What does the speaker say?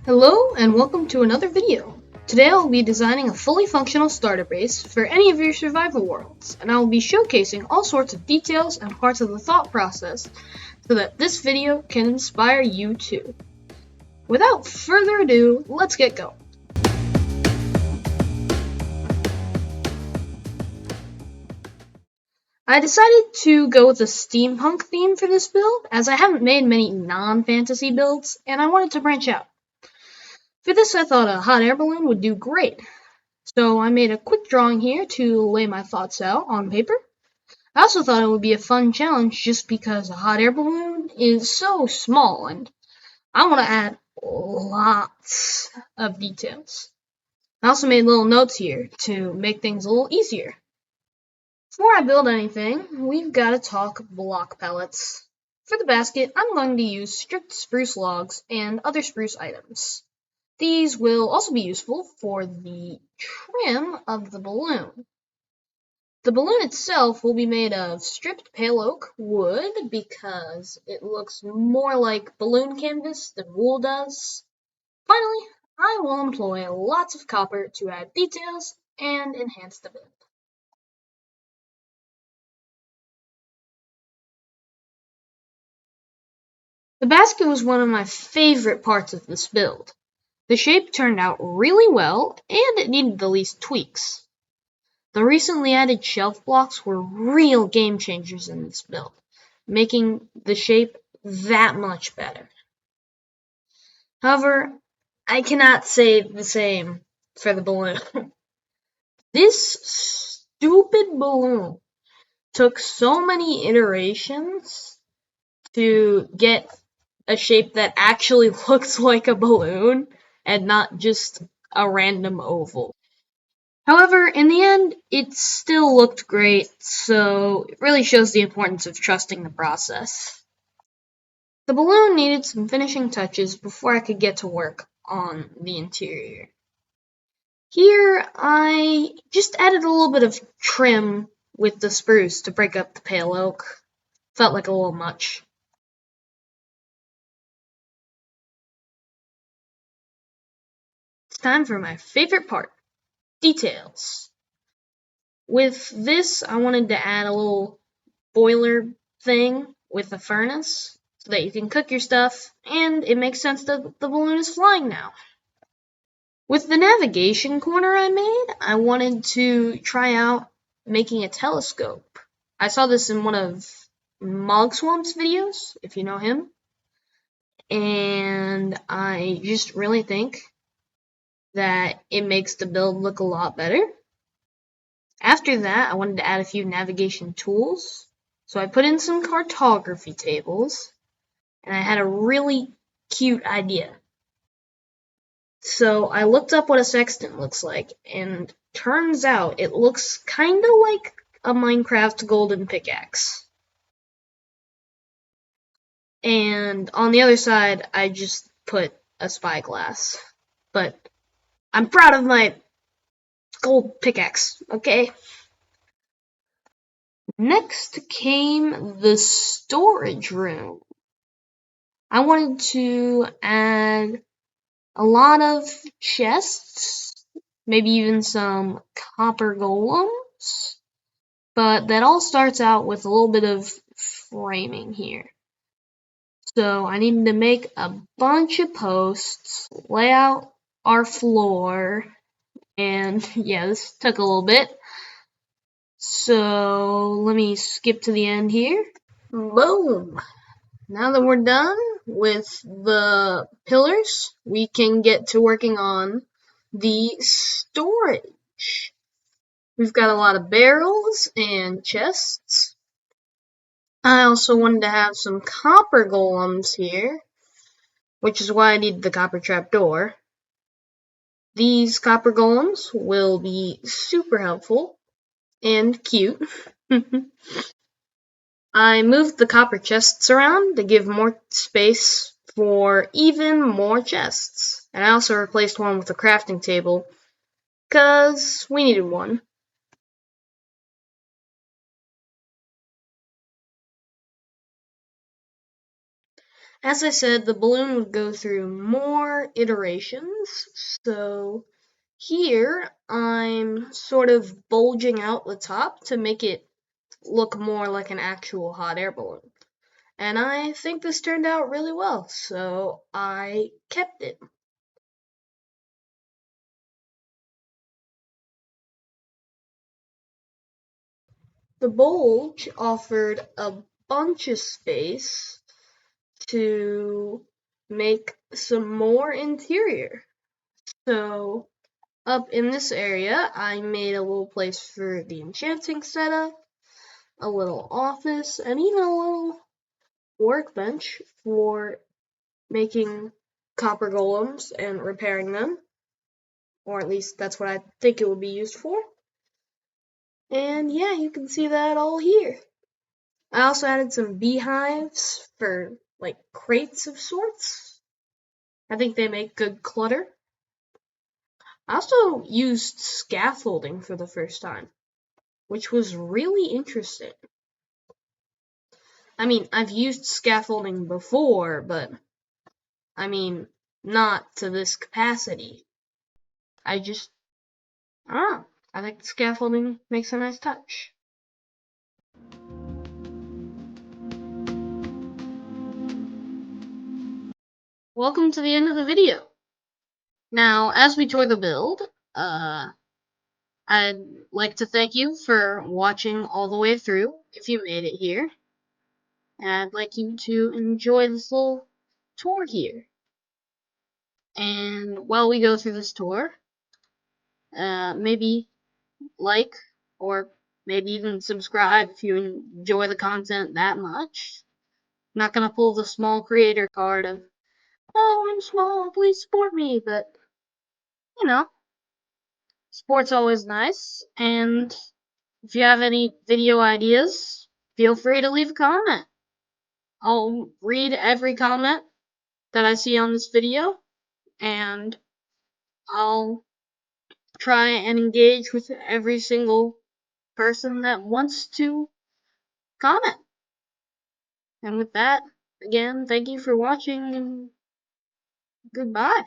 Hello and welcome to another video. Today I'll be designing a fully functional starter base for any of your survival worlds, and I will be showcasing all sorts of details and parts of the thought process so that this video can inspire you too. Without further ado, let's get going. I decided to go with a steampunk theme for this build, as I haven't made many non-fantasy builds, and I wanted to branch out. For this, I thought a hot air balloon would do great. So I made a quick drawing here to lay my thoughts out on paper. I also thought it would be a fun challenge just because a hot air balloon is so small and I want to add lots of details. I also made little notes here to make things a little easier. Before I build anything, we've got to talk block pellets. For the basket, I'm going to use stripped spruce logs and other spruce items. These will also be useful for the trim of the balloon. The balloon itself will be made of stripped pale oak wood because it looks more like balloon canvas than wool does. Finally, I will employ lots of copper to add details and enhance the build. The basket was one of my favorite parts of this build. The shape turned out really well, and it needed the least tweaks. The recently added shelf blocks were real game changers in this build, making the shape that much better. However, I cannot say the same for the balloon. This stupid balloon took so many iterations to get a shape that actually looks like a balloon and not just a random oval. However, in the end, it still looked great, so it really shows the importance of trusting the process. The balloon needed some finishing touches before I could get to work on the interior. Here, I just added a little bit of trim with the spruce to break up the pale oak. Felt like a little much. It's time for my favorite part, details. With this, I wanted to add a little boiler thing with a furnace so that you can cook your stuff, and it makes sense that the balloon is flying now. With the navigation corner I made, I wanted to try out making a telescope. I saw this in one of Mogswamp's videos, if you know him, and I just really think that it makes the build look a lot better. After that, I wanted to add a few navigation tools, so I put in some cartography tables, and I had a really cute idea. So I looked up what a sextant looks like, and turns out it looks kinda like a Minecraft golden pickaxe. And on the other side, I just put a spyglass. But I'm proud of my gold pickaxe, okay? Next came the storage room. I wanted to add a lot of chests, maybe even some copper golems, but that all starts out with a little bit of framing here. So I needed to make a bunch of posts, lay out our floor, and yeah, this took a little bit. So let me skip to the end here. Boom! Now that we're done with the pillars, we can get to working on the storage. We've got a lot of barrels and chests. I also wanted to have some copper golems here, which is why I needed the copper trapdoor. These copper golems will be super helpful and cute. I moved the copper chests around to give more space for even more chests. And I also replaced one with a crafting table, because we needed one. As I said, the balloon would go through more iterations. So here I'm sort of bulging out the top to make it look more like an actual hot air balloon. And I think this turned out really well, so I kept it. The bulge offered a bunch of space to make some more interior. So up in this area, I made a little place for the enchanting setup, a little office, and even a little workbench for making copper golems and repairing them. Or at least that's what I think it would be used for. And yeah, you can see that all here. I also added some beehives for like crates of sorts. I think they make good clutter. I also used scaffolding for the first time, which was really interesting. I mean, I've used scaffolding before, but I mean, not to this capacity. I just, I think the scaffolding makes a nice touch. Welcome to the end of the video. Now, as we tour the build, I'd like to thank you for watching all the way through, if you made it here. And I'd like you to enjoy this little tour here. And while we go through this tour, maybe like or maybe even subscribe if you enjoy the content that much. I'm not gonna pull the small creator card of, oh, I'm small, please support me, but you know, support's always nice. And if you have any video ideas, feel free to leave a comment. I'll read every comment that I see on this video, and I'll try and engage with every single person that wants to comment. And with that, again, thank you for watching, and goodbye.